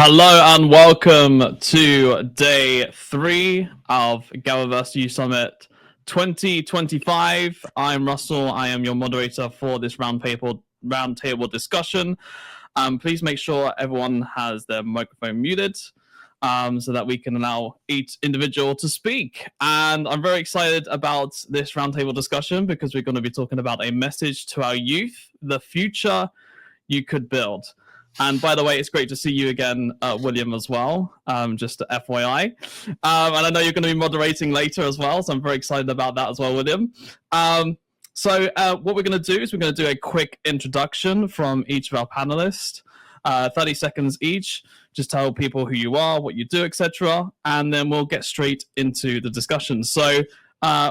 Hello and welcome to day 3 of GatherVerse Youth Summit 2025. I'm Russell. I am your moderator for this roundtable discussion. Please make sure everyone has their microphone muted so that we can allow each individual to speak. And I'm very excited about this roundtable discussion because we're going to be talking about a message to our youth, the future you could build. And by the way, it's great to see you again, William, as well, just FYI. And I know you're going to be moderating later as well, so I'm very excited about that as well, William. So what we're going to do is we're going to do a quick introduction from each of our panelists, 30 seconds each. Just tell people who you are, what you do, etc. And then we'll get straight into the discussion. So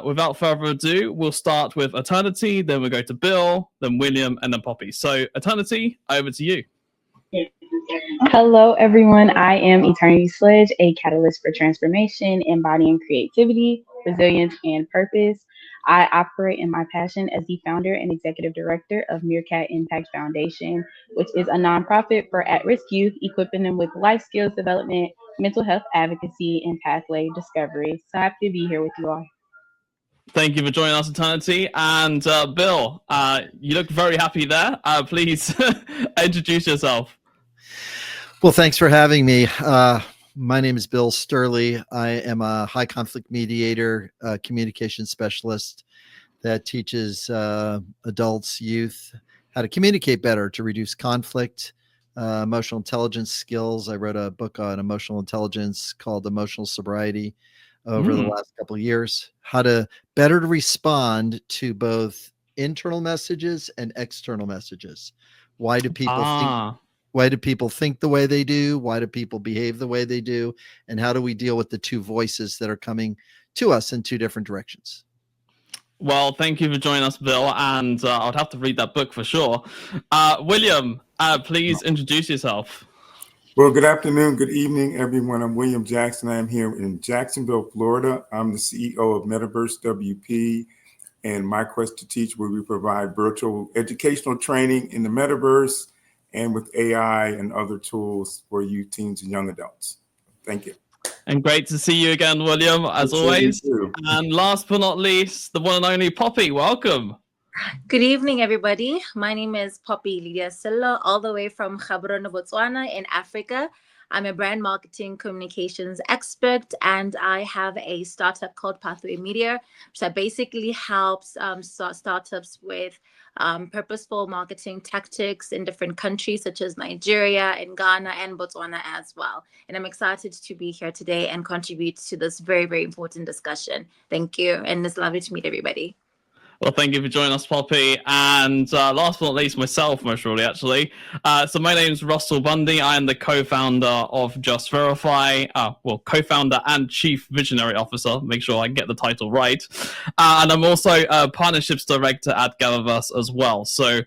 without further ado, we'll start with Eternity, then we'll go to Bill, then William, and then Poppy. So Eternity, over to you. Hello, everyone. I am Eternity Sledge, a catalyst for transformation, embodying creativity, resilience, and purpose. I operate in my passion as the founder and executive director of Meerkat Impact Foundation, which is a nonprofit for at-risk youth, equipping them with life skills development, mental health advocacy, and pathway discovery. So happy to be here with you all. Thank you for joining us, Eternity. And Bill, you look very happy there. Please introduce yourself. Well, thanks for having me. My name is Bill Sturley. I am a high conflict mediator, communication specialist that teaches adults, youth, how to communicate better to reduce conflict, emotional intelligence skills. I wrote a book on emotional intelligence called Emotional Sobriety over the last couple of years, how to better respond to both internal messages and external messages. Why do people think? Why do people think the way they do? Why do people behave the way they do? And how do we deal with the two voices that are coming to us in two different directions? Well, thank you for joining us, Bill. And I'd have to read that book for sure. William, please introduce yourself. Well, good afternoon, good evening, everyone. I'm William Jackson. I am here in Jacksonville, Florida. I'm the CEO of Metaverse WP, and my quest to teach, where we provide virtual educational training in the metaverse and with AI and other tools for youth, teens, and young adults. Thank you. And great to see you again, William, as always. And last but not least, the one and only Poppy. Welcome. Good evening, everybody. My name is Poppy Lydia Silla, all the way from Gaborone, Botswana in Africa. I'm a brand marketing communications expert, and I have a startup called Pathway Media, which basically helps startups with purposeful marketing tactics in different countries such as Nigeria and Ghana and Botswana as well. And I'm excited to be here today and contribute to this very, very important discussion. Thank you. And it's lovely to meet everybody. Well, thank you for joining us, Poppy. And last but not least, myself, most really, actually. So my name is Russell Bundy. I am the co-founder of GatherVerse. Co-founder and chief visionary officer. Make sure I get the title right. And I'm also a partnerships director at GatherVerse as well. So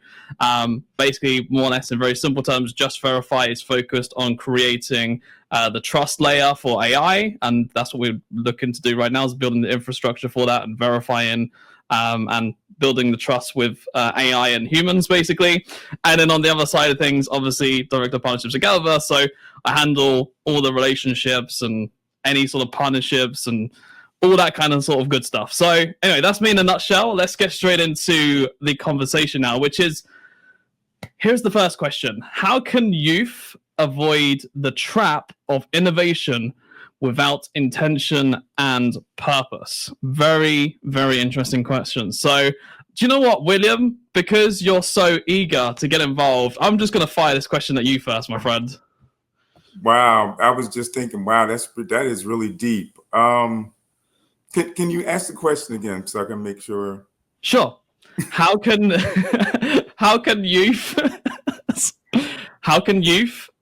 basically, more or less in very simple terms, GatherVerse is focused on creating the trust layer for AI. And that's what we're looking to do right now, is building the infrastructure for that and verifying and building the trust with AI and humans, basically. And then on the other side of things, obviously, director partnerships at GatherVerse. So I handle all the relationships and any sort of partnerships and all that kind of sort of good stuff. So anyway, that's me in a nutshell. Let's get straight into the conversation now, which is, here's the first question. How can youth avoid the trap of innovation without intention and purpose? Very, very interesting question. So do you know what, William? Because you're so eager to get involved, I'm just going to fire this question at you first, my friend. Wow. I was just thinking, wow, that is really deep. Can you ask the question again so I can make sure? Sure. How can youth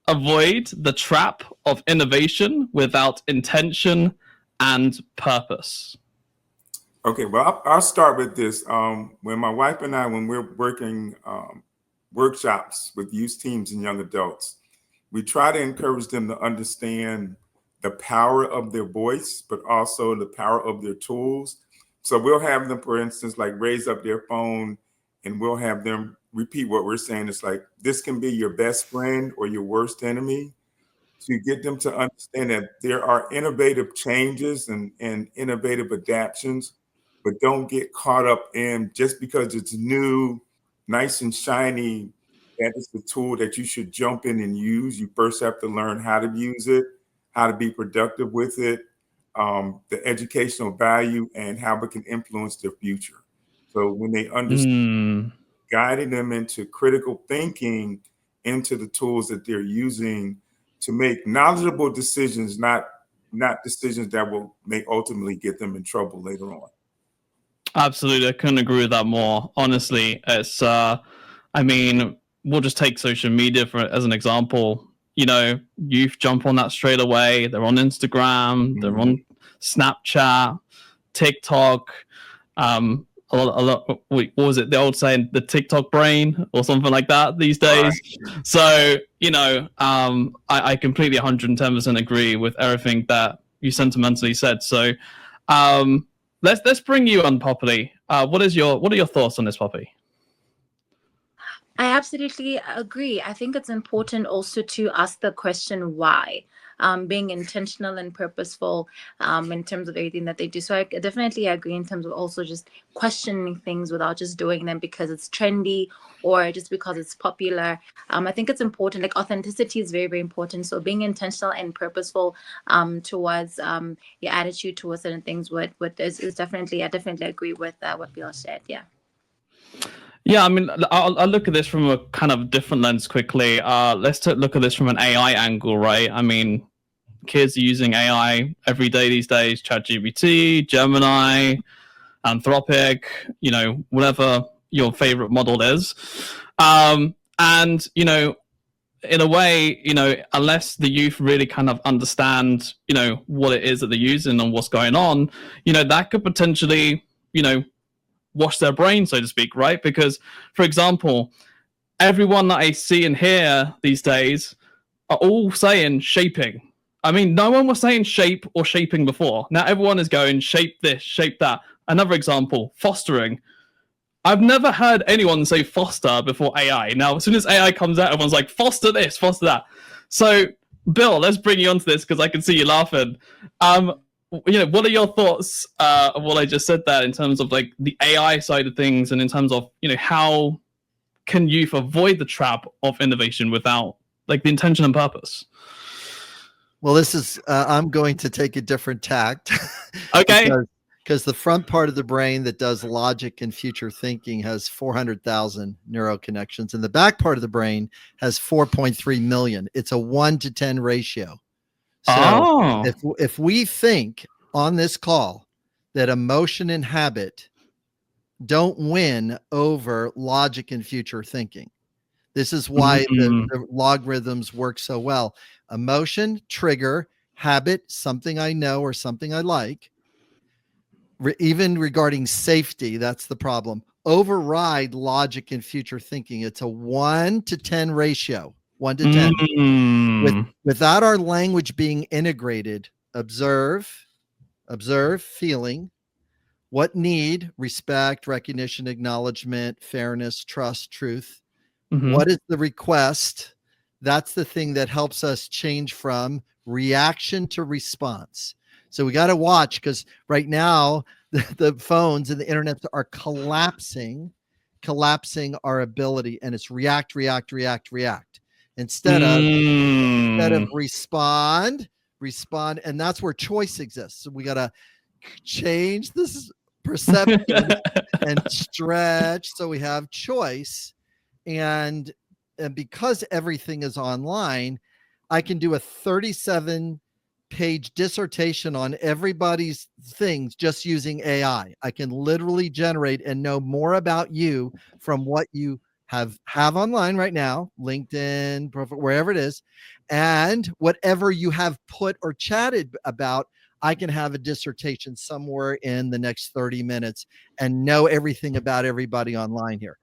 avoid the trap of innovation without intention and purpose? Okay, well, I'll start with this. When my wife and I, when we're working workshops with youth teams and young adults, we try to encourage them to understand the power of their voice, but also the power of their tools. So we'll have them, for instance, like raise up their phone, and we'll have them repeat what we're saying. It's like, this can be your best friend or your worst enemy. to get them to understand that there are innovative changes and innovative adaptions, but don't get caught up in just because it's new, nice and shiny, that is the tool that you should jump in and use. You first have to learn how to use it, how to be productive with it, the educational value, and how it can influence their future. So when they understand, guiding them into critical thinking, into the tools that they're using to make knowledgeable decisions, not decisions that will ultimately get them in trouble later on. Absolutely, I couldn't agree with that more. Honestly, it's I mean, we'll just take social media as an example. You know, youth jump on that straight away. They're on Instagram, they're on Snapchat, TikTok. A lot. What was it? The old saying, the TikTok brain, or something like that these days. Right. So, you know, I completely 110% agree with everything that you sentimentally said. So, let's bring you on, Poppy. What are your thoughts on this, Poppy? I absolutely agree. I think it's important also to ask the question why, being intentional and purposeful in terms of everything that they do. So I definitely agree in terms of also just questioning things without just doing them because it's trendy or just because it's popular. I think it's important. Like authenticity is very, very important. So being intentional and purposeful towards your attitude towards certain things is definitely, I definitely agree with what Bill said. Yeah. Yeah, I mean, I'll look at this from a kind of different lens quickly. Let's look at this from an AI angle, right? I mean, kids are using AI every day these days, ChatGPT, Gemini, Anthropic, you know, whatever your favorite model is. And, you know, in a way, you know, unless the youth really kind of understand, you know, what it is that they're using and what's going on, you know, that could potentially, you know, wash their brain, so to speak, right? Because, for example, everyone that I see and hear these days are all saying shaping. I mean, no one was saying shape or shaping before. Now everyone is going shape this, shape that. Another example, fostering. I've never heard anyone say foster before AI. Now, as soon as AI comes out, everyone's like, foster this, foster that. So, Bill, let's bring you onto this because I can see you laughing. You know, what are your thoughts of what I just said there in terms of like the AI side of things and in terms of, you know, how can youth avoid the trap of innovation without like the intention and purpose? Well, this is, I'm going to take a different tact. Okay. Because the front part of the brain that does logic and future thinking has 400,000 neural connections, and the back part of the brain has 4.3 million. It's a 1-to-10 ratio. So if we think on this call that emotion and habit don't win over logic and future thinking, this is why the logarithms work so well. Emotion, trigger, habit, something I know or something I like. Even regarding safety, that's the problem. Override logic and future thinking. It's a 1-to-10 ratio. 1-to-10. Without our language being integrated, observe, feeling, what need, respect, recognition, acknowledgement, fairness, trust, truth. What is the request? That's the thing that helps us change from reaction to response. So we got to watch, because right now the phones and the internet are collapsing our ability, and it's react. Instead of respond, and that's where choice exists. So we got to change this perception and stretch so we have choice. And because everything is online, I can do a 37-page dissertation on everybody's things just using AI. I can literally generate and know more about you from what you have online right now, LinkedIn, wherever it is, and whatever you have put or chatted about. I can have a dissertation somewhere in the next 30 minutes and know everything about everybody online here.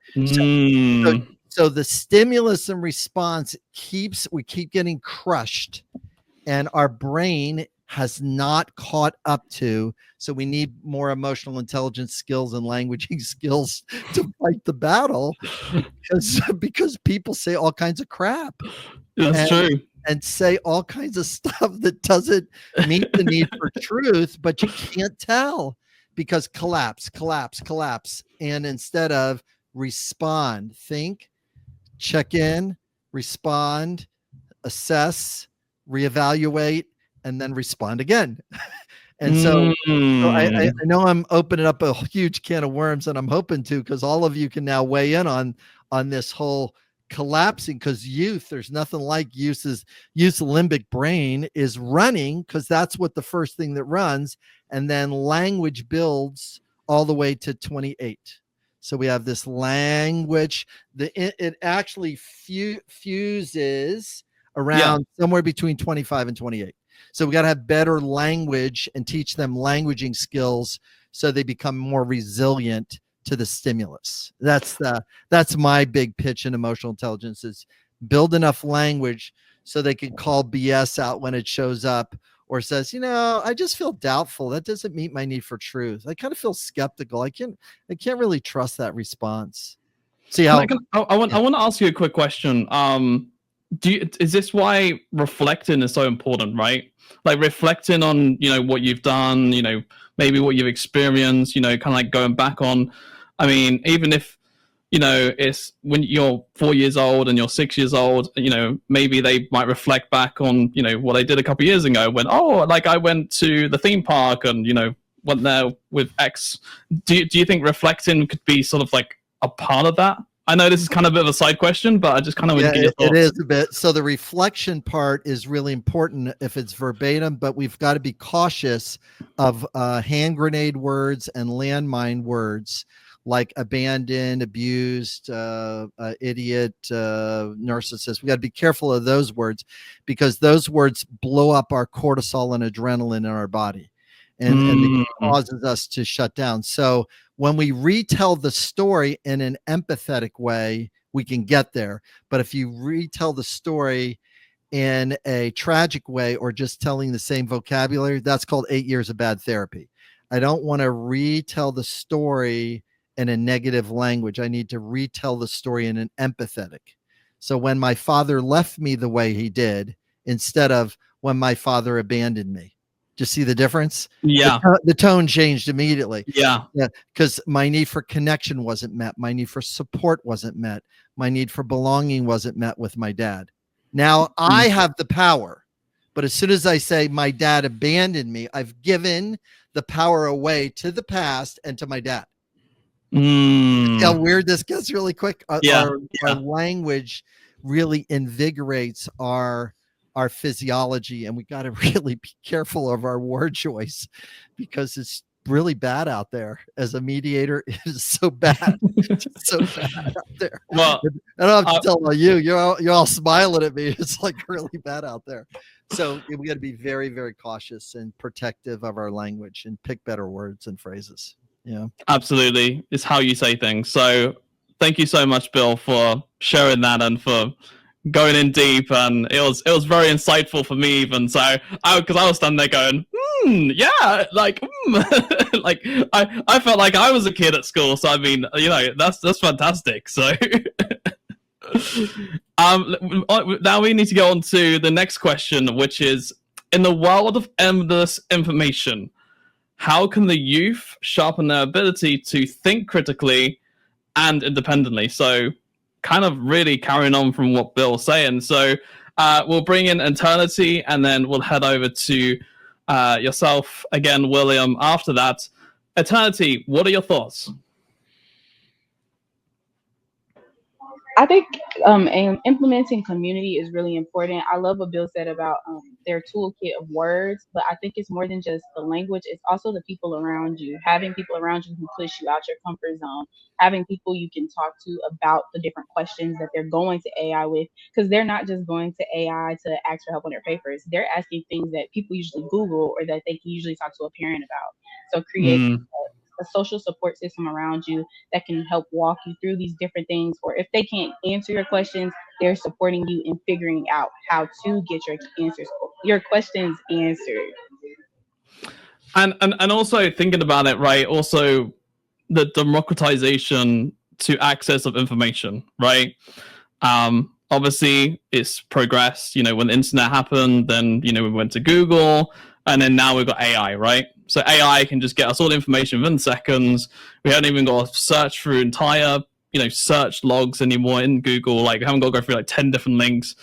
So the stimulus and response we keep getting crushed, and our brain has not caught up to. So we need more emotional intelligence skills and languaging skills to fight the battle, because people say all kinds of crap. That's true. and say all kinds of stuff that doesn't meet the need for truth, but you can't tell because collapse. And instead of respond, think, check in, respond, assess, reevaluate, and then respond again. And so I know I'm opening up a huge can of worms, and I'm hoping to, because all of you can now weigh in on this whole collapsing, because there's nothing like youth's limbic brain is running, because that's what the first thing that runs, and then language builds all the way to 28. So we have this language that it actually fuses around somewhere between 25 and 28. So we got to have better language and teach them languaging skills so they become more resilient to the stimulus. That's my big pitch in emotional intelligence, is build enough language so they can call BS out when it shows up, or says, I just feel doubtful. That doesn't meet my need for truth. I kind of feel skeptical. I can't really trust that response. See how I want to ask you a quick question. Is this why reflecting is so important, right? Like reflecting on, what you've done, maybe what you've experienced, kind of like going back on. I mean, even if, it's when you're 4 years old and you're 6 years old, maybe they might reflect back on, what they did a couple of years ago when, I went to the theme park and, went there with X. Do you think reflecting could be sort of like a part of that? I know this is kind of a bit of a side question, but I just kind of want to get your thoughts. It is a bit. So the reflection part is really important if it's verbatim, but we've got to be cautious of hand grenade words and landmine words like abandoned, abused, idiot, narcissist. We got to be careful of those words, because those words blow up our cortisol and adrenaline in our body, and it causes us to shut down. So when we retell the story in an empathetic way, we can get there. But if you retell the story in a tragic way, or just telling the same vocabulary, that's called 8 years of bad therapy. I don't want to retell the story in a negative language. I need to retell the story in an empathetic. So when my father left me the way he did, instead of when my father abandoned me. Do you see the difference? Yeah. The tone changed immediately. Yeah. Because my need for connection wasn't met. My need for support wasn't met. My need for belonging wasn't met with my dad. Now I have the power. But as soon as I say my dad abandoned me, I've given the power away to the past and to my dad. See how weird this gets really quick? Our language really invigorates our physiology, and we got to really be careful of our word choice, because it's really bad out there. As a mediator, it is so bad. It's so bad out there. Well, I don't have to tell you. You're all smiling at me. It's like really bad out there. So we got to be very, very cautious and protective of our language and pick better words and phrases. Yeah, absolutely. It's how you say things. So thank you so much, Bill, for sharing that and for going in deep. And it was very insightful for me even. So because I was standing there going, yeah, like, like I felt like I was a kid at school. So I mean, that's fantastic. So now we need to go on to the next question, which is, in the world of endless information, how can the youth sharpen their ability to think critically and independently? So kind of really carrying on from what Bill was saying. So we'll bring in Eternity, and then we'll head over to yourself again, William, after that. Eternity, what are your thoughts? I think implementing community is really important. I love what Bill said about their toolkit of words, but I think it's more than just the language. It's also the people around you, having people around you who push you out your comfort zone, having people you can talk to about the different questions that they're going to AI with, because they're not just going to AI to ask for help on their papers. They're asking things that people usually Google or that they can usually talk to a parent about. So create a social support system around you that can help walk you through these different things, or if they can't answer your questions, they're supporting you in figuring out how to get your questions answered. And also thinking about it, right? Also the democratization to access of information, right? obviously it's progressed. When the internet happened, then we went to Google, and then now we've got AI, right? So AI can just get us all the information within seconds. We haven't even got to search through entire search logs anymore in Google. Like, we haven't got to go through like 10 different links.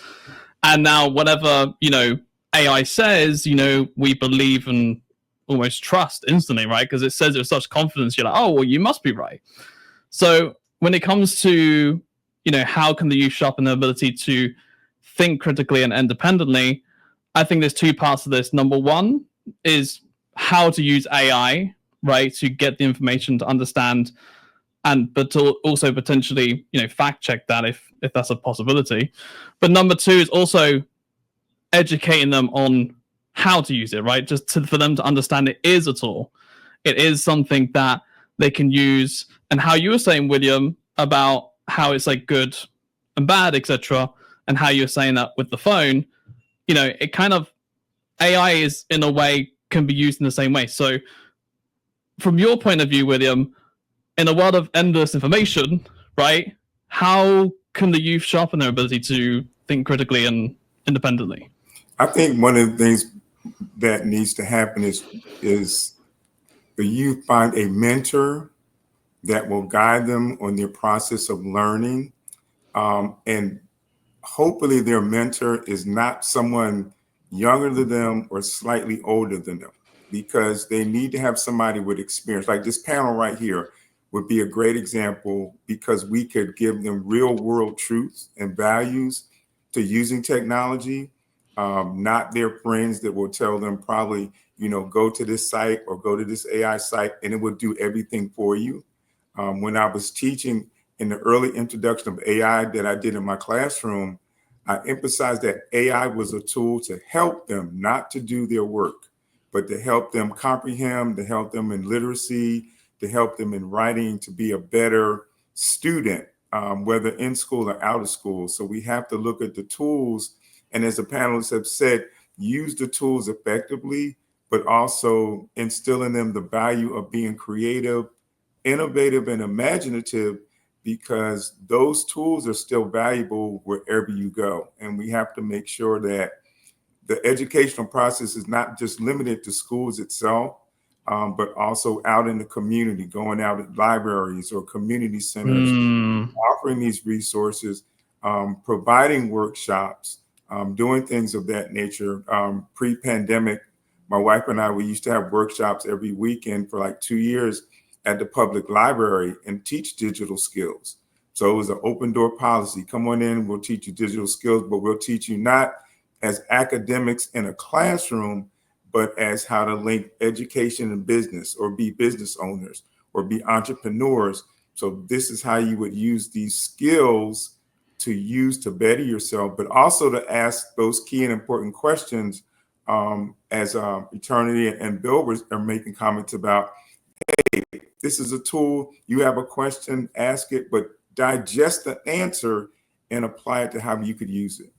And now whatever AI says, we believe and almost trust instantly, right? Because it says it with such confidence. You're like, oh, well, you must be right. So when it comes to how can the youth sharpen their ability to think critically and independently, I think there's two parts of this. Number one is how to use AI, right, to get the information to understand, but to also potentially fact check that if that's a possibility. But number two is also educating them on how to use it, right? Just for them to understand it is a tool. It is something that they can use, and how you were saying, William, about how it's like good and bad, etc., and how you're saying that with the phone, it kind of, AI is in a way can be used in the same way. So from your point of view, William, in a world of endless information, right, how can the youth sharpen their ability to think critically and independently? I think one of the things that needs to happen is the youth find a mentor that will guide them on their process of learning. And hopefully their mentor is not someone younger than them or slightly older than them, because they need to have somebody with experience. Like this panel right here would be a great example, because we could give them real world truths and values to using technology, not their friends that will tell them probably, go to this site or go to this AI site and it will do everything for you. When I was teaching in the early introduction of AI that I did in my classroom, I emphasized that AI was a tool to help them, not to do their work, but to help them comprehend, to help them in literacy, to help them in writing, to be a better student, whether in school or out of school. So we have to look at the tools, and as the panelists have said, use the tools effectively, but also instill in them the value of being creative, innovative, and imaginative, because those tools are still valuable wherever you go. And we have to make sure that the educational process is not just limited to schools itself, but also out in the community, going out at libraries or community centers, offering these resources, providing workshops, doing things of that nature. Pre-pandemic, my wife and I, we used to have workshops every weekend for like 2 years at the public library and teach digital skills. So it was an open door policy. Come on in, we'll teach you digital skills, but we'll teach you not as academics in a classroom, but as how to link education and business, or be business owners, or be entrepreneurs. So this is how you would use these skills to use to better yourself, but also to ask those key and important questions, as Eternity and Bill are making comments about. Hey, this is a tool. You have a question, ask it, but digest the answer and apply it to how you could use it.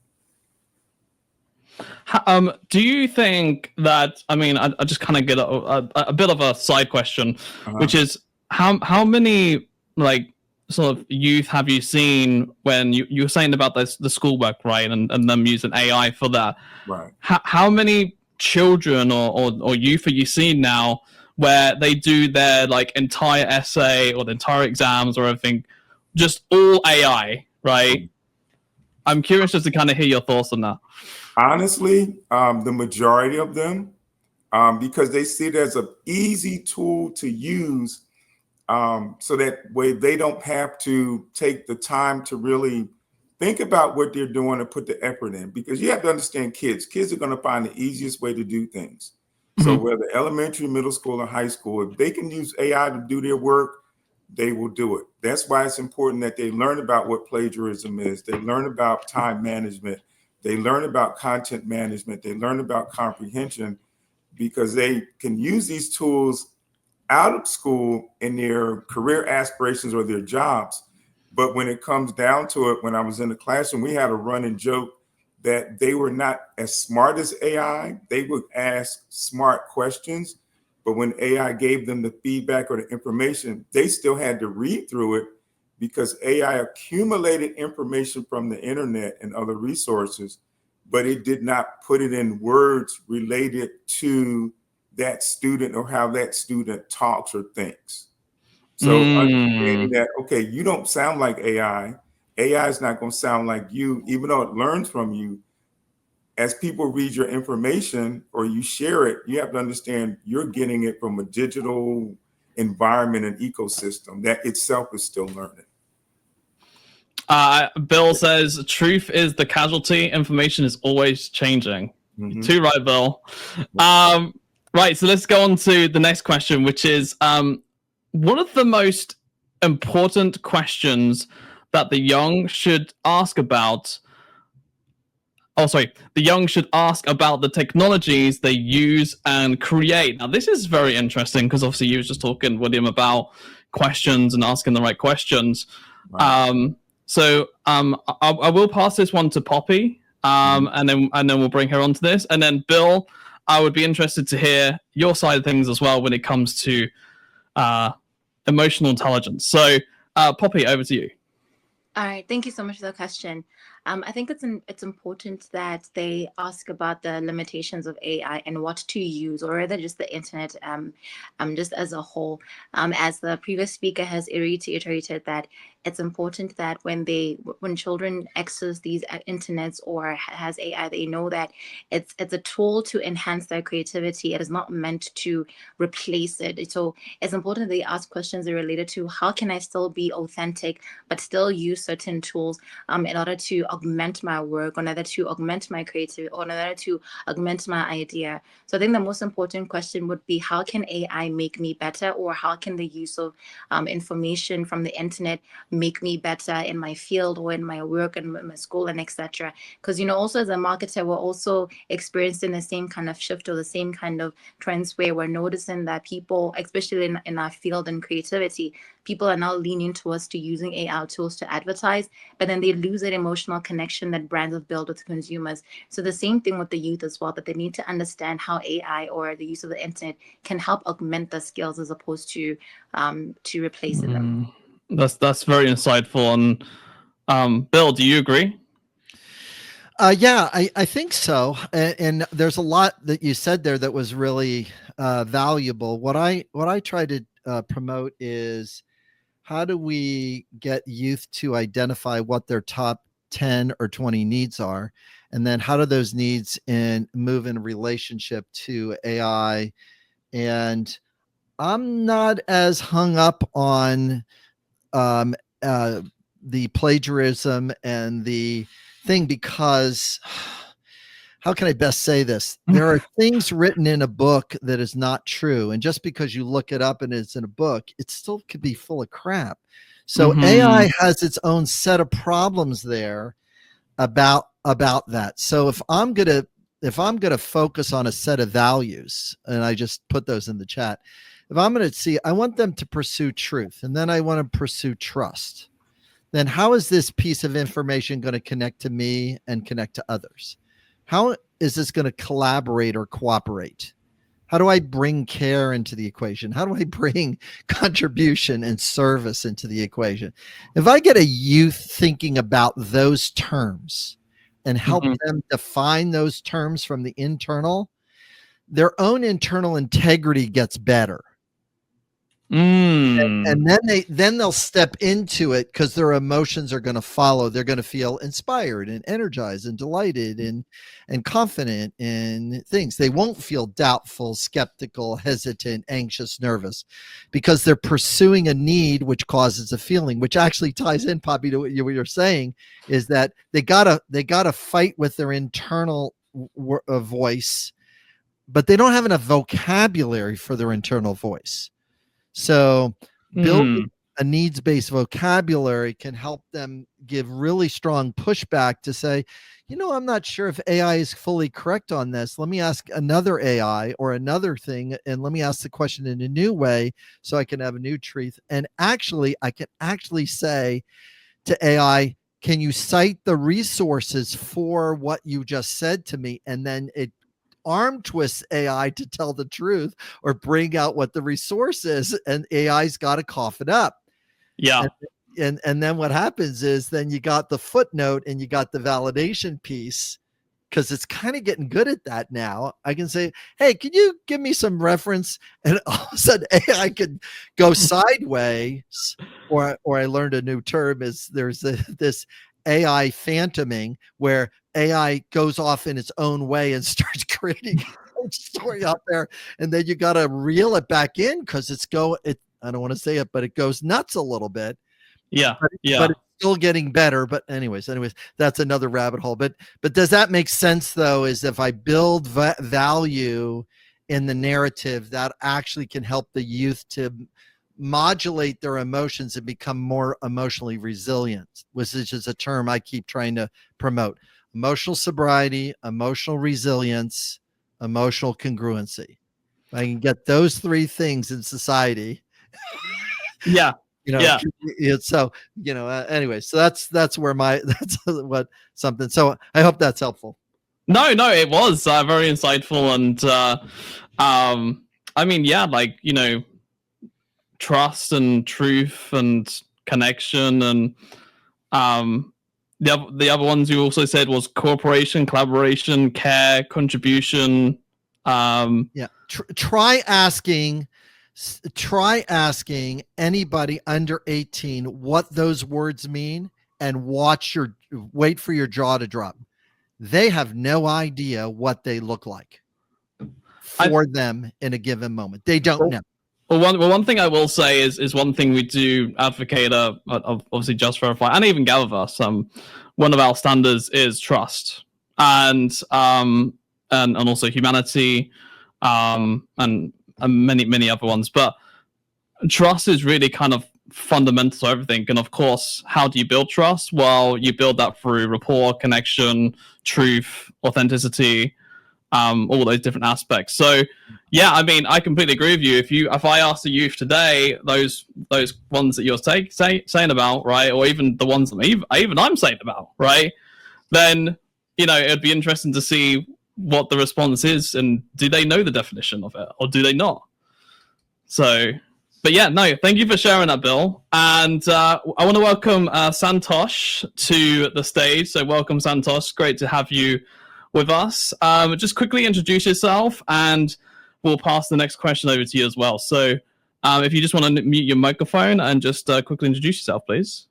Do you think that, I just kind of get a bit of a side question, which is how many like sort of youth have you seen when you were saying about the schoolwork, right, and them using AI for that? Right. How many children or youth are you seeing now where they do their like entire essay or the entire exams or everything just all AI, right? I'm curious just to kind of hear your thoughts on that. Honestly, the majority of them, because they see it as an easy tool to use, so that way they don't have to take the time to really think about what they're doing and put the effort in. Because you have to understand kids are going to find the easiest way to do things. So whether elementary, middle school, or high school, if they can use AI to do their work, they will do it. That's why it's important that they learn about what plagiarism is. They learn about time management. They learn about content management. They learn about comprehension, because they can use these tools out of school in their career aspirations or their jobs. But when it comes down to it, when I was in the classroom, we had a running joke that they were not as smart as AI. They would ask smart questions, but when AI gave them the feedback or the information, they still had to read through it, because AI accumulated information from the internet and other resources, but it did not put it in words related to that student or how that student talks or thinks. So understanding that, okay, you don't sound like AI. AI is not going to sound like you, even though it learns from you. As people read your information or you share it, you have to understand you're getting it from a digital environment and ecosystem that itself is still learning. Bill says, truth is the casualty. Information is always changing. Too right, Bill. Right, so let's go on to the next question, which is one of the most important questions that the young should ask about. The young should ask about the technologies they use and create. Now, this is very interesting because obviously you were just talking, William, about questions and asking the right questions. Right. I will pass this one to Poppy, and then we'll bring her onto this. And then Bill, I would be interested to hear your side of things as well when it comes to emotional intelligence. So, Poppy, over to you. All right, thank you so much for the question. I think it's important that they ask about the limitations of AI and what to use, or rather just the internet, just as a whole. As the previous speaker has reiterated, that it's important that when children access these internets or has AI, they know that it's a tool to enhance their creativity. It is not meant to replace it. So it's important that they ask questions related to how can I still be authentic but still use certain tools in order to augment my work, in order to augment my creativity, or in order to augment my idea. So I think the most important question would be, how can AI make me better, or how can the use of information from the internet make me better in my field or in my work and my school and etc. Because also as a marketer, we're also experiencing the same kind of shift or the same kind of trends where we're noticing that people, especially in our field and creativity, people are now leaning towards to using AI tools to advertise, but then they lose that emotional connection that brands have built with consumers. So the same thing with the youth as well, that they need to understand how AI or the use of the internet can help augment their skills as opposed to replacing them. That's very insightful. And Bill, do you agree? Yeah, I think so. And there's a lot that you said there that was really valuable. What I try to promote is, how do we get youth to identify what their top 10 or 20 needs are? And then how do those needs move in relationship to AI? And I'm not as hung up on the plagiarism and the thing, because how can I best say this? There are things written in a book that is not true. And just because you look it up and it's in a book, it still could be full of crap. So AI has its own set of problems there about that. So if I'm going to focus on a set of values, and I just put those in the chat, if I'm going to see, I want them to pursue truth, and then I want to pursue trust. Then how is this piece of information going to connect to me and connect to others? How is this going to collaborate or cooperate? How do I bring care into the equation? How do I bring contribution and service into the equation? If I get a youth thinking about those terms and help them define those terms from the internal, their own internal integrity gets better. And then they'll step into it because their emotions are going to follow. They're going to feel inspired and energized and delighted and confident in things. They won't feel doubtful, skeptical, hesitant, anxious, nervous, because they're pursuing a need which causes a feeling, which actually ties in, Poppy, to what you're saying, is that they gotta fight with their internal voice, but they don't have enough vocabulary for their internal voice. So building a needs-based vocabulary can help them give really strong pushback to say, I'm not sure if AI is fully correct on this. Let me ask another AI or another thing, and let me ask the question in a new way so I can have a new truth. And actually, I can actually say to AI, can you cite the resources for what you just said to me? And then it arm twist AI to tell the truth or bring out what the resource is, and AI's got to cough it up. Yeah. and then what happens is then you got the footnote and you got the validation piece, because it's kind of getting good at that now. I can say, hey, can you give me some reference? And all of a sudden AI could go sideways. Or I learned a new term is there's this AI phantoming, where AI goes off in its own way and starts creating a story out there. And then you got to reel it back in, because I don't want to say it, but it goes nuts a little bit. Yeah. But it's still getting better. But anyways, that's another rabbit hole. But does that make sense though? Is if I build value in the narrative, that actually can help the youth to modulate their emotions and become more emotionally resilient, which is a term I keep trying to promote. Emotional sobriety, emotional resilience, emotional congruency. If I can get those three things in society. Yeah. So anyway, so that's where that's what something. So I hope that's helpful. No, it was very insightful, and I mean, yeah, like, trust and truth and connection, and the other ones you also said was cooperation, collaboration, care, contribution. Try asking anybody under 18 what those words mean, and wait for your jaw to drop. They have no idea what they look like for them in a given moment. They don't know. Well, one thing I will say is one thing we do advocate of obviously Just Verify and even GatherVerse. One of our standards is trust, and also humanity, and many other ones. But trust is really kind of fundamental to everything. And of course, how do you build trust? Well, you build that through rapport, connection, truth, authenticity, all those different aspects. So yeah, I mean, I completely agree with you. If I ask the youth today, those ones that you're saying about, right, or even the ones that even I'm saying about, right, then it'd be interesting to see what the response is, and do they know the definition of it, or do they not? So, but yeah, no, thank you for sharing that, Bill. And I want to welcome Santosh to the stage. So welcome, Santosh. Great to have you with us. Just quickly introduce yourself, and we'll pass the next question over to you as well. So if you just want to mute your microphone and just quickly introduce yourself, please.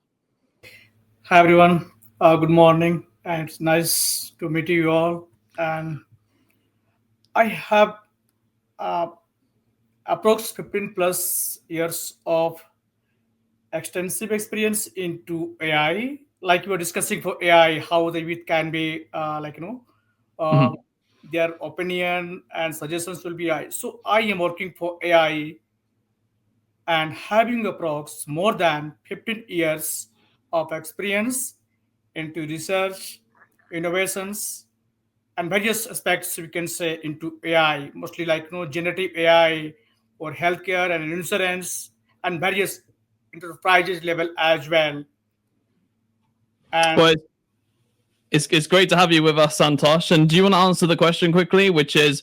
Hi, everyone. Good morning. And it's nice to meet you all. And I have approx 15 plus years of extensive experience into AI. Like we were discussing for AI, how the youth can be their opinion and suggestions will be AI. So I am working for AI and having approx more than 15 years of experience into research, innovations, and various aspects we can say into AI, mostly like generative AI or healthcare and insurance and various enterprises level as well. And well, it's great to have you with us, Santosh. And do you want to answer the question quickly, which is,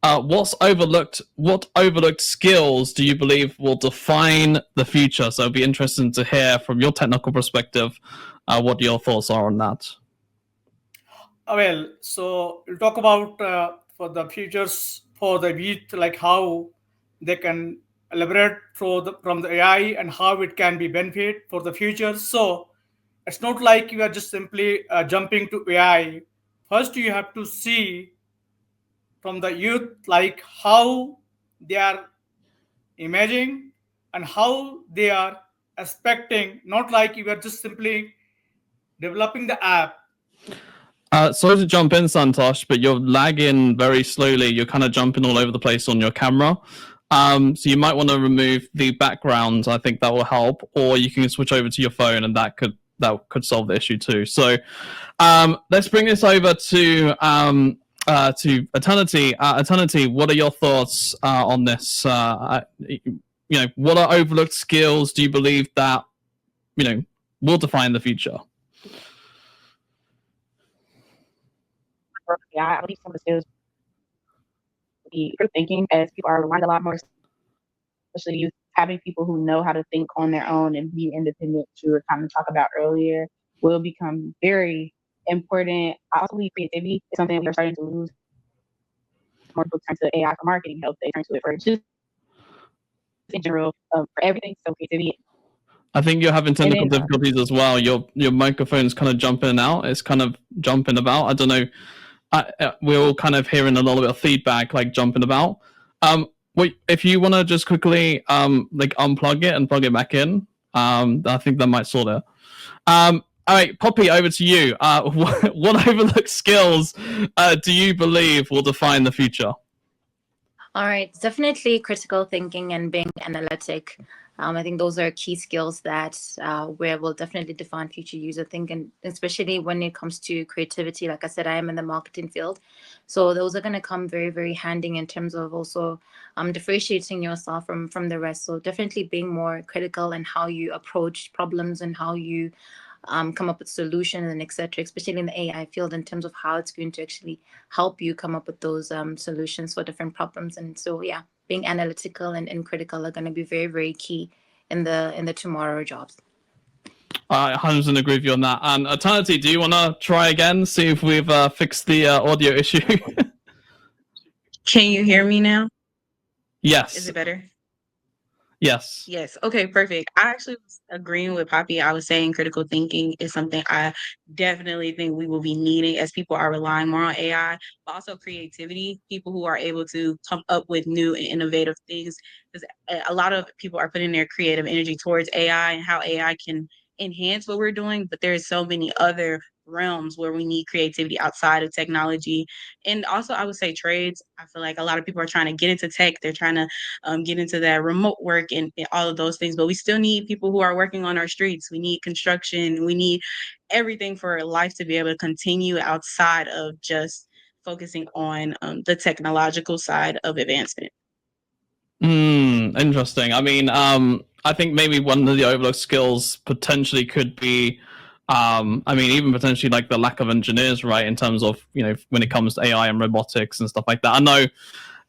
what overlooked skills do you believe will define the future? So it'd be interesting to hear from your technical perspective what your thoughts are on that. Well, so we'll talk about for the futures for the youth, like how they can elaborate from the AI and how it can be benefit for the future. So it's not like you are just simply jumping to AI. First, you have to see from the youth, like how they are imagining and how they are expecting, not like you are just simply developing the app. Sorry to jump in, Santosh, but you're lagging very slowly. You're kind of jumping all over the place on your camera. So you might want to remove the background. I think that will help, or you can switch over to your phone, and that could solve the issue too. So let's bring this over to Eternity. Eternity, what are your thoughts on this? What are overlooked skills? Do you believe that will define the future? Yeah, I believe some of the skills would be critical thinking, as people are reminded a lot more, especially youth, having people who know how to think on their own and be independent, which we were kind of talking about earlier, will become very important. I also believe creativity is something we are starting to lose. More people turn to AI for marketing help. They turn to it for just in general for everything. So creativity. I think you're having technical And then, difficulties as well. Your microphone's kind of jumping in and out. It's kind of jumping about. I don't know. We're all kind of hearing a little bit of feedback, like jumping about. Wait, if you want to just quickly like unplug it and plug it back in, I think that might sort it. All right, Poppy, over to you. What overlooked skills do you believe will define the future? All right, definitely critical thinking and being analytic. I think those are key skills that will definitely define future user thinking, especially when it comes to creativity. Like I said, I am in the marketing field, so those are going to come very, very handy in terms of also differentiating yourself from the rest. So definitely being more critical in how you approach problems and how you come up with solutions and etc., especially in the AI field, in terms of how it's going to actually help you come up with those solutions for different problems. And so, yeah, being analytical and critical are going to be very, very key in the tomorrow jobs. I 100% agree with you on that. And Eternity, do you want to try again, see if we've fixed the audio issue? Can you hear me now? Yes. Is it better? Yes. Yes. Okay, perfect. I actually was agreeing with Poppy. I was saying critical thinking is something I definitely think we will be needing as people are relying more on AI, but also creativity, people who are able to come up with new and innovative things. Because a lot of people are putting their creative energy towards AI and how AI can enhance what we're doing, but there's so many other realms where we need creativity outside of technology. And also, I would say trades. I feel like a lot of people are trying to get into tech. They're trying to get into that remote work and all of those things. But we still need people who are working on our streets. We need construction. We need everything for life to be able to continue outside of just focusing on the technological side of advancement. Interesting. I mean, I think maybe one of the overlooked skills potentially could be, I mean, even potentially like the lack of engineers, right? In terms of, you know, when it comes to AI and robotics and stuff like that. I know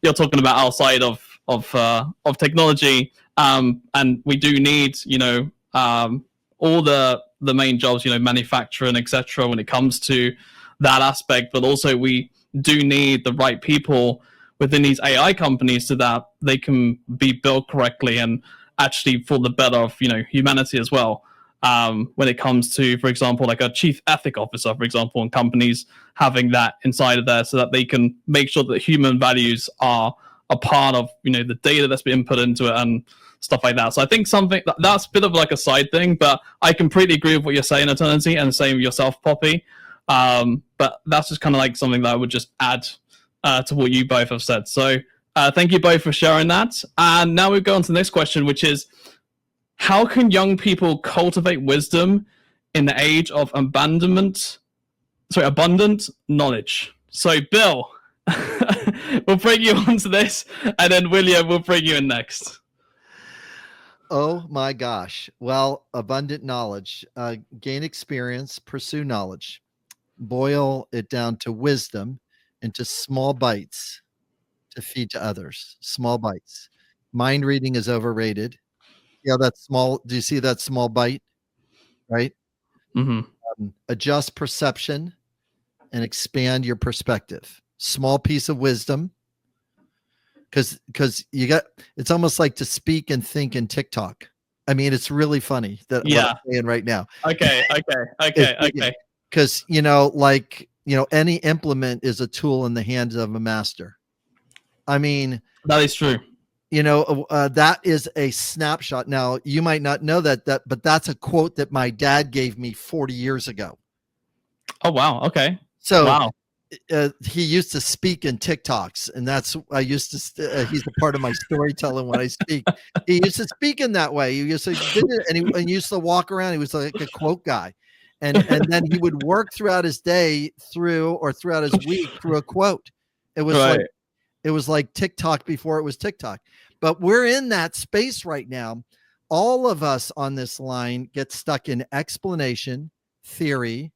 you're talking about outside of technology, and we do need, you know, all the main jobs, you know, manufacturing, etc. When it comes to that aspect, but also we do need the right people within these AI companies so that they can be built correctly and actually for the better of, you know, humanity as well. When it comes to, for example, like a chief ethic officer, for example, in companies having that inside of there so that they can make sure that human values are a part of, you know, the data that's been put into it and stuff like that. So I think something that's a bit of like a side thing, but I completely agree with what you're saying, Eternity, and the same with yourself, Poppy. But that's just kind of like something that I would just add to what you both have said. So thank you both for sharing that. And now we go on to the next question, which is, how can young people cultivate wisdom in the age of abundant knowledge? So Bill, we'll bring you onto this, and then William will bring you in next. Oh my gosh. Well, abundant knowledge, gain experience, pursue knowledge, boil it down to wisdom, into small bites to feed to others. Small bites. Mind reading is overrated. Yeah, that's small. Do you see that small bite? Right? Adjust perception and expand your perspective. Small piece of wisdom. Because you got, it's almost like to speak and think in TikTok. I mean, it's really funny that what I'm saying right now. Okay. Because, you know, like, you know, any implement is a tool in the hands of a master. I mean, that is true. You know, that is a snapshot. Now, you might not know that, but that's a quote that my dad gave me 40 years ago. Oh, wow. Okay. So wow. He used to speak in TikToks, and that's I used to. He's a part of my storytelling when I speak. He used to speak in that way. He used to did it, and he used to walk around. He was like a quote guy, and then he would work throughout his day throughout his week through a quote. It was right. It was like TikTok before it was TikTok. But we're in that space right now. All of us on this line get stuck in explanation, theory,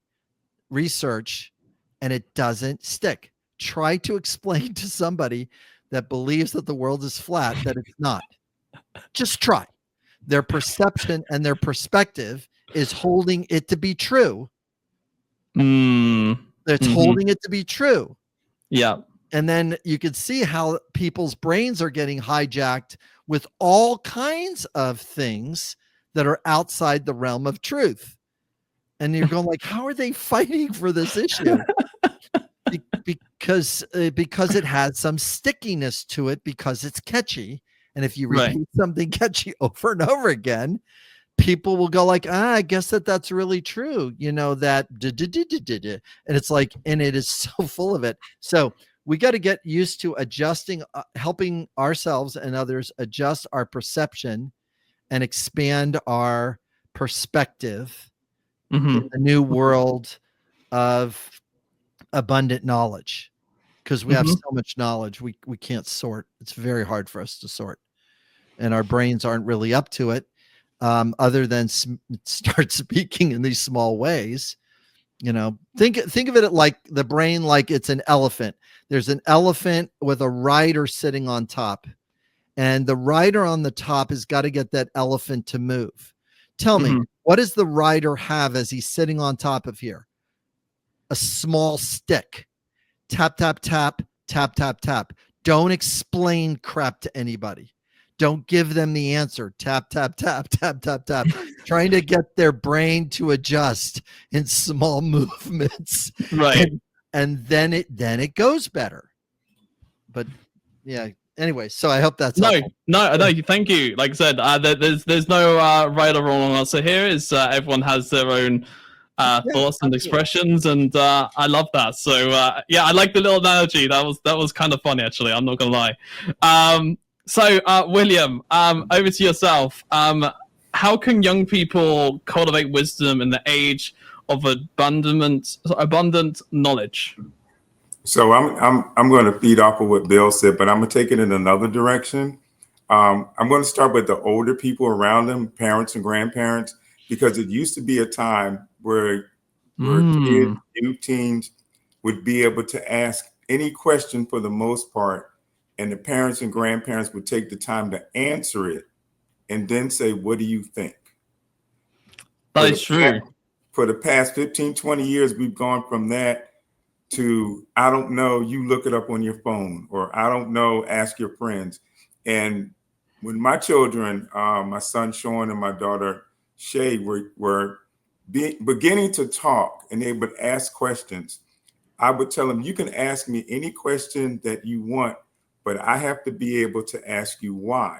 research, and it doesn't stick. Try to explain to somebody that believes that the world is flat that it's not. Just try. Their perception and their perspective is holding it to be true. It's holding it to be true. Yeah. And then you can see how people's brains are getting hijacked with all kinds of things that are outside the realm of truth. And you're going like, how are they fighting for this issue? Because it has some stickiness to it, because it's catchy. And if you repeat something catchy over and over again, people will go like, I guess that's really true. You know, that, and it's like, and it is so full of it. So we got to get used to adjusting, helping ourselves and others adjust our perception and expand our perspective in the new world of abundant knowledge, because we have so much knowledge we can't sort. It's very hard for us to sort, and our brains aren't really up to it, other than start speaking in these small ways. You know, think of it like the brain, like it's an elephant. There's an elephant with a rider sitting on top, and the rider on the top has got to get that elephant to move. Tell me, what does the rider have as he's sitting on top of here? A small stick. Tap, tap, tap, tap, tap, tap. Don't explain crap to anybody. Don't give them the answer. Tap, tap, tap, tap, tap, tap. Trying to get their brain to adjust in small movements. Right. And then it goes better. But yeah, anyway, so I hope that's helpful. No, thank you. Like I said, there's no right or wrong answer here. Is everyone has their own thoughts and expressions, and I love that. So yeah, I like the little analogy. That was kind of funny, actually. I'm not gonna lie. So William, over to yourself. How can young people cultivate wisdom in the age of abundant knowledge? So I'm going to feed off of what Bill said, but I'm going to take it in another direction. I'm going to start with the older people around them, parents and grandparents, because it used to be a time where kids, new teens would be able to ask any question for the most part, and the parents and grandparents would take the time to answer it and then say, what do you think? That is true. For the past 15, 20 years, we've gone from that to, I don't know, you look it up on your phone, or I don't know, ask your friends. And when my children, my son Sean and my daughter Shay, were beginning to talk and they would ask questions, I would tell them, you can ask me any question that you want, but I have to be able to ask you why.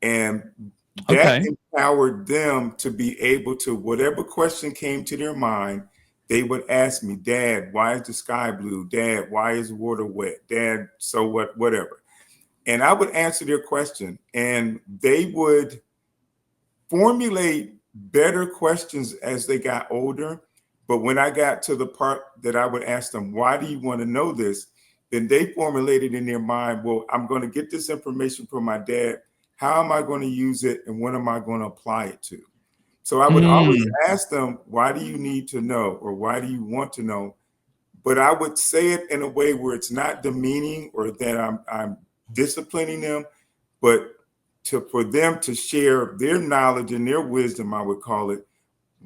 And that empowered them to be able to, whatever question came to their mind, they would ask me, Dad, why is the sky blue? Dad, why is water wet? Dad, so what, whatever. And I would answer their question, and they would formulate better questions as they got older. But when I got to the part that I would ask them, why do you want to know this? Then they formulated in their mind, well, I'm going to get this information from my dad. How am I going to use it? And what am I going to apply it to? So I would always ask them, why do you need to know? Or why do you want to know? But I would say it in a way where it's not demeaning or that I'm disciplining them, but for them to share their knowledge and their wisdom, I would call it.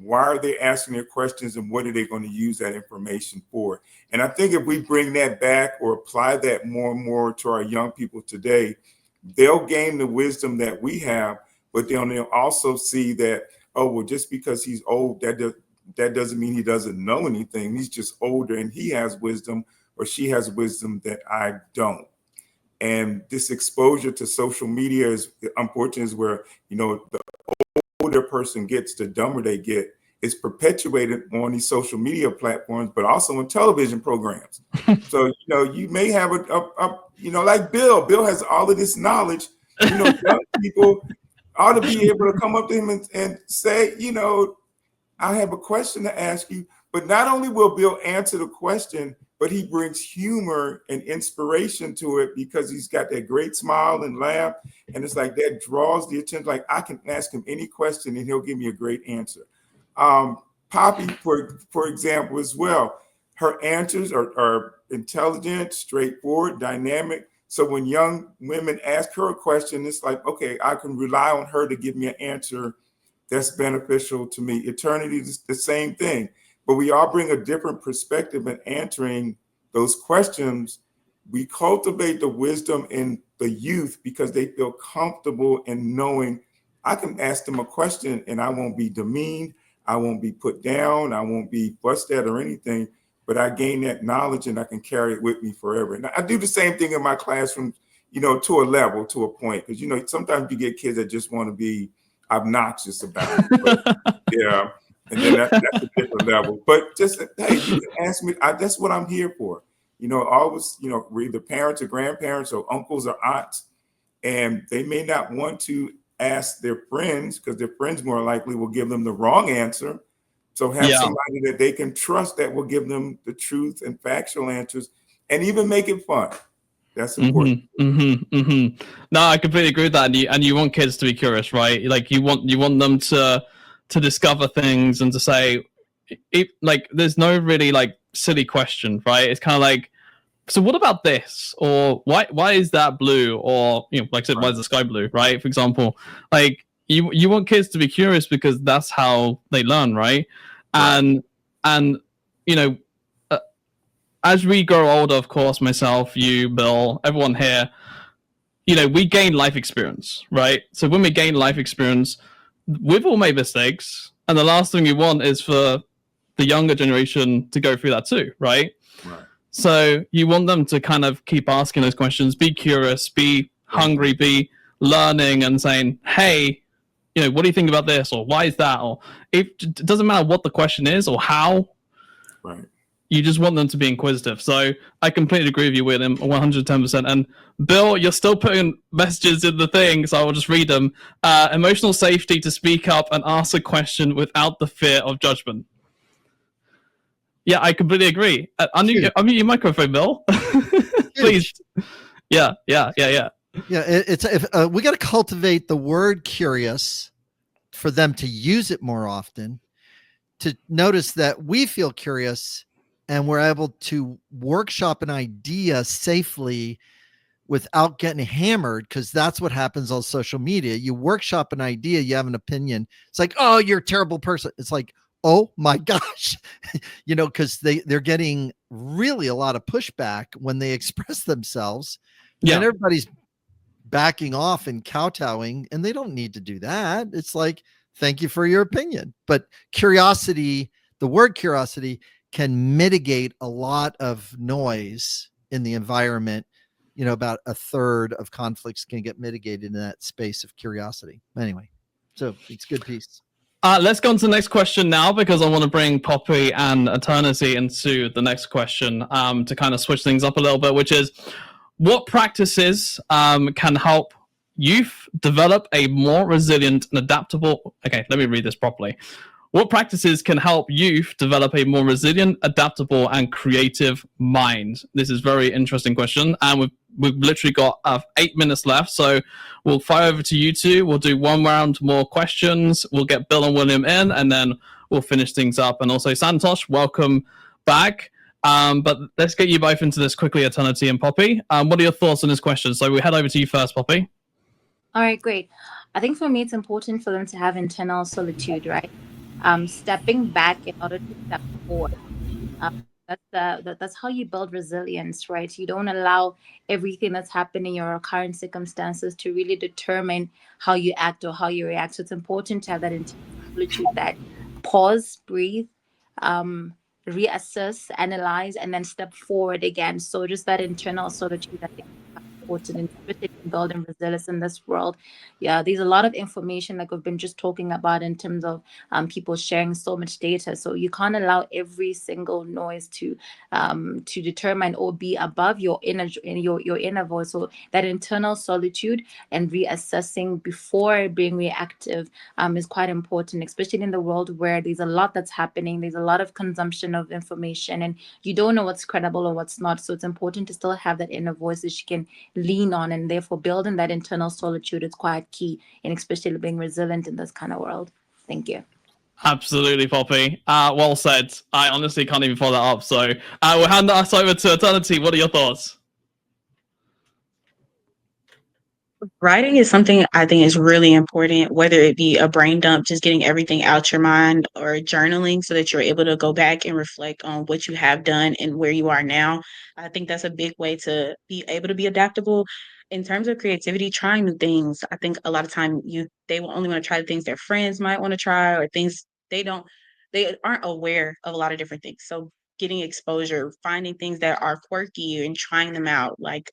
Why are they asking their questions, and what are they going to use that information for? And I think if we bring that back or apply that more and more to our young people today, they'll gain the wisdom that we have, but they'll also see that, oh, well, just because he's old, that doesn't mean he doesn't know anything. He's just older and he has wisdom, or she has wisdom that I don't. And this exposure to social media is, unfortunately, is where, the older person gets, the dumber they get. It's perpetuated on these social media platforms, but also in television programs. So, you may have like Bill has all of this knowledge, young people ought to be able to come up to him and say, I have a question to ask you. But not only will Bill answer the question, but he brings humor and inspiration to it, because he's got that great smile and laugh. And it's like that draws the attention. Like, I can ask him any question and he'll give me a great answer. Poppy, for example, as well, her answers are intelligent, straightforward, dynamic. So when young women ask her a question, it's like, okay, I can rely on her to give me an answer that's beneficial to me. Eternity is the same thing, but we all bring a different perspective in answering those questions. We cultivate the wisdom in the youth because they feel comfortable in knowing I can ask them a question and I won't be demeaned, I won't be put down, I won't be fussed at or anything, but I gain that knowledge and I can carry it with me forever. And I do the same thing in my classroom, to a level, to a point, because, sometimes you get kids that just want to be obnoxious about it. But, yeah, and then that's a different level. But just, hey, you can ask me. That's what I'm here for. Always, we're either parents or grandparents or uncles or aunts, and they may not want to ask their friends because their friends more likely will give them the wrong answer. So have somebody that they can trust that will give them the truth and factual answers and even make it fun. That's important. No, I completely agree with that. And you want kids to be curious, right? Like you want them to discover things and to say, like, there's no really like silly question, right? It's kind of like, so what about this? Or why is that blue? Or like I said, why is the sky blue? Right? For example, like you want kids to be curious because that's how they learn, right? And as we grow older, of course, myself, you, Bill, everyone here, we gain life experience, right? So when we gain life experience, we've all made mistakes, and the last thing we want is for the younger generation to go through that too, right? Right. So you want them to kind of keep asking those questions, be curious, be hungry, be learning and saying, hey, what do you think about this? Or why is that? Or it doesn't matter what the question is or how. Right. You just want them to be inquisitive. So I completely agree with you, William, 110%. And Bill, you're still putting messages in the thing, so I will just read them. Emotional safety to speak up and ask a question without the fear of judgment. Yeah, I completely agree. Unmute your microphone, Bill. Please. Yeah. Yeah, it's we got to cultivate the word curious for them to use it more often, to notice that we feel curious and we're able to workshop an idea safely without getting hammered, because that's what happens on social media. You workshop an idea, you have an opinion. It's like, oh, you're a terrible person. It's like, oh my gosh, because they're getting really a lot of pushback when they express themselves. Yeah. And everybody's backing off and kowtowing, and they don't need to do that. It's like, thank you for your opinion. But curiosity, the word curiosity, can mitigate a lot of noise in the environment. About a third of conflicts can get mitigated in that space of curiosity. Anyway, so it's a good piece. Let's go on to the next question now, because I want to bring Poppy and Eternity into the next question to kind of switch things up a little bit, which is, what practices can help youth develop a more resilient and adaptable... Okay, let me read this properly. What practices can help youth develop a more resilient, adaptable, and creative mind? This is a very interesting question, and we've literally got 8 minutes left, so we'll fire over to you two. We'll do one round more questions. We'll get Bill and William in, and then we'll finish things up. And also, Santosh, welcome back. But let's get you both into this quickly, Eternity and Poppy. What are your thoughts on this question? So we head over to you first, Poppy. All right, great. I think for me, it's important for them to have internal solitude, right? Stepping back in order to step forward. That's how you build resilience, right? You don't allow everything that's happening in your current circumstances to really determine how you act or how you react. So it's important to have that internal solitude, that pause, breathe, reassess, analyze, and then step forward again. So just that internal solitude, I think, important, especially in building resilience in this world. Yeah, there's a lot of information like we've been just talking about in terms of people sharing so much data. So you can't allow every single noise to determine or be above your inner voice. So that internal solitude and reassessing before being reactive is quite important, especially in the world where there's a lot that's happening. There's a lot of consumption of information, and you don't know what's credible or what's not. So it's important to still have that inner voice that you can lean on, and therefore building that internal solitude is quite key, and especially being resilient in this kind of world. Thank you. Absolutely, Poppy. Well said. I honestly can't even follow that up. So we'll hand us over to Eternity. What are your thoughts? Writing is something I think is really important, whether it be a brain dump, just getting everything out your mind, or journaling so that you're able to go back and reflect on what you have done and where you are now. I think that's a big way to be able to be adaptable. In terms of creativity, trying new things. I think a lot of time they will only want to try the things their friends might want to try, or things they aren't aware of a lot of different things. So getting exposure, finding things that are quirky and trying them out, like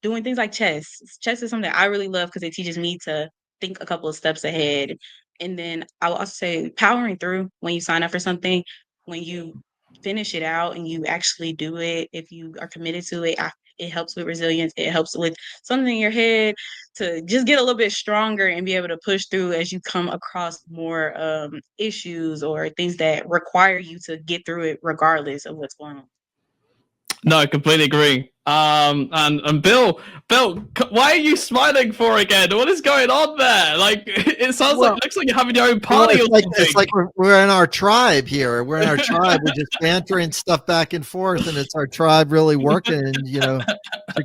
doing things like chess. Chess is something I really love because it teaches me to think a couple of steps ahead. And then I will also say powering through when you sign up for something, when you finish it out and you actually do it, if you are committed to it, it helps with resilience. It helps with something in your head to just get a little bit stronger and be able to push through as you come across more issues or things that require you to get through it regardless of what's going on. No, I completely agree. And Bill, why are you smiling for again? What is going on there? Like, it sounds like looks like you're having your own party or something. It's like we're in our tribe here. We're in our tribe. We're just bantering stuff back and forth, and it's our tribe really working, to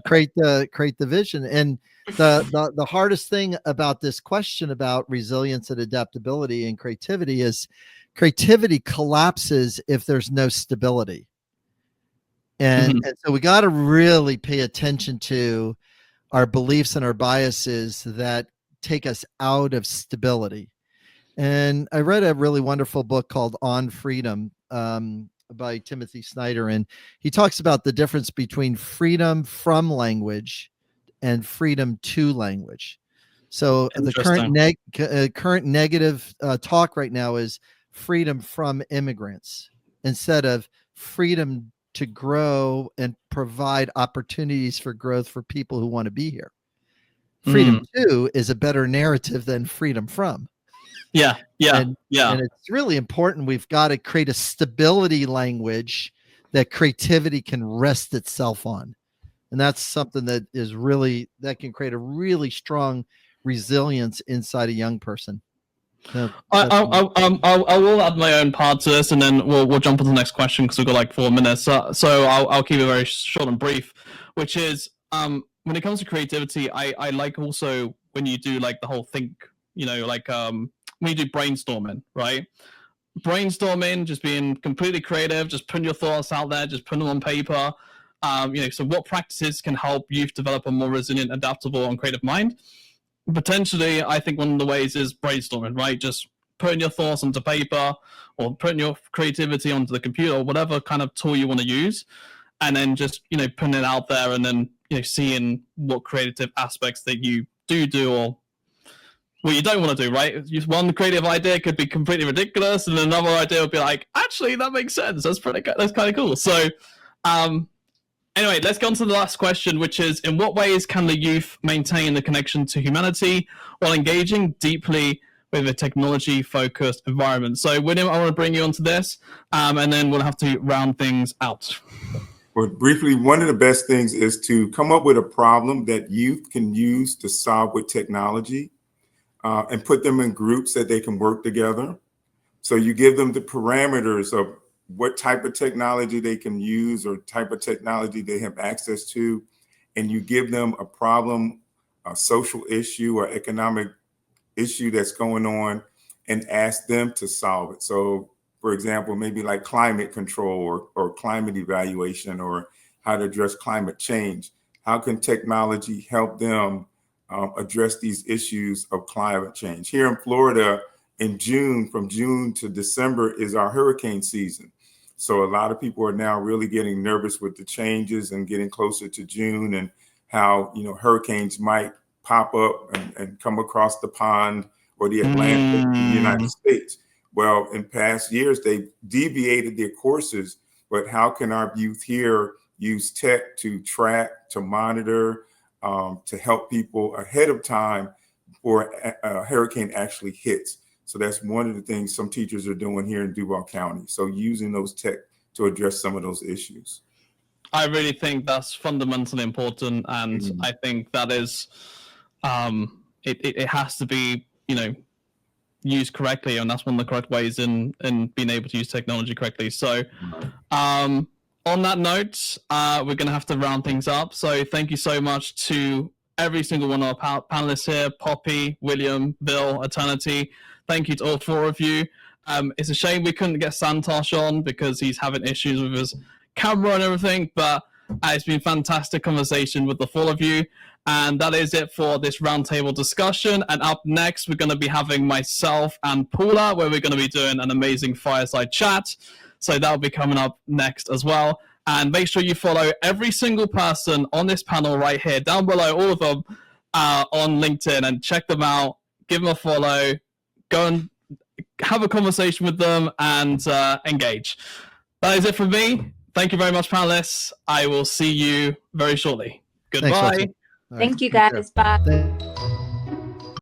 create the vision. And the hardest thing about this question about resilience and adaptability and creativity is creativity collapses if there's no stability. And so we got to really pay attention to our beliefs and our biases that take us out of stability. And I read a really wonderful book called On Freedom by Timothy Snyder. And he talks about the difference between freedom from language and freedom to language. So the current negative talk right now is freedom from immigrants instead of freedom to grow and provide opportunities for growth for people who want to be here. Freedom to is a better narrative than freedom from. Yeah. And it's really important. We've got to create a stability language that creativity can rest itself on. And that's something that can create a really strong resilience inside a young person. I will add my own part to this, and then we'll jump on to the next question because we've got like 4 minutes. So I'll keep it very short and brief, which is when it comes to creativity, I like also when you do like the whole think, like when you do brainstorming, right? Brainstorming, just being completely creative, just putting your thoughts out there, just putting them on paper. So what practices can help youth develop a more resilient, adaptable, and creative mind? Potentially, I think one of the ways is brainstorming, right? Just putting your thoughts onto paper or putting your creativity onto the computer or whatever kind of tool you want to use, and then just putting it out there and then seeing what creative aspects that you do or what you don't want to do, right? One creative idea could be completely ridiculous, and another idea would be like, actually, that makes sense. That's kind of cool. So, anyway, let's go on to the last question, which is, in what ways can the youth maintain the connection to humanity while engaging deeply with a technology-focused environment? So, William, I want to bring you onto this, and then we'll have to round things out. Well, briefly, one of the best things is to come up with a problem that youth can use to solve with technology, and put them in groups that they can work together. So you give them the parameters of what type of technology they can use or type of technology they have access to, and you give them a problem, a social issue or economic issue that's going on, and ask them to solve it. So, for example, maybe like climate control or climate evaluation or how to address climate change. How can technology help them address these issues of climate change? Here in Florida, from June to December is our hurricane season. So a lot of people are now really getting nervous with the changes and getting closer to June and how, hurricanes might pop up and come across the pond or the Atlantic in the United States. Well, in past years, they've deviated their courses, but how can our youth here use tech to track, to monitor, to help people ahead of time before a hurricane actually hits? So that's one of the things some teachers are doing here in Duval County. So using those tech to address some of those issues. I really think that's fundamentally important. And I think that is, it has to be, used correctly. And that's one of the correct ways in being able to use technology correctly. So, on that note, we're going to have to round things up. So thank you so much to every single one of our panelists here, Poppy, William, Bill, Eternity. Thank you to all four of you. It's a shame we couldn't get Santosh on because he's having issues with his camera and everything, but it's been fantastic conversation with the four of you. And that is it for this roundtable discussion. And up next, we're going to be having myself and Paula, where we're going to be doing an amazing fireside chat. So that'll be coming up next as well. And make sure you follow every single person on this panel right here, down below, all of them on LinkedIn, and check them out, give them a follow, go and have a conversation with them and engage. That is it from me. Thank you very much, panelists. I will see you very shortly. Goodbye. Thanks, Thank you, guys. Bye.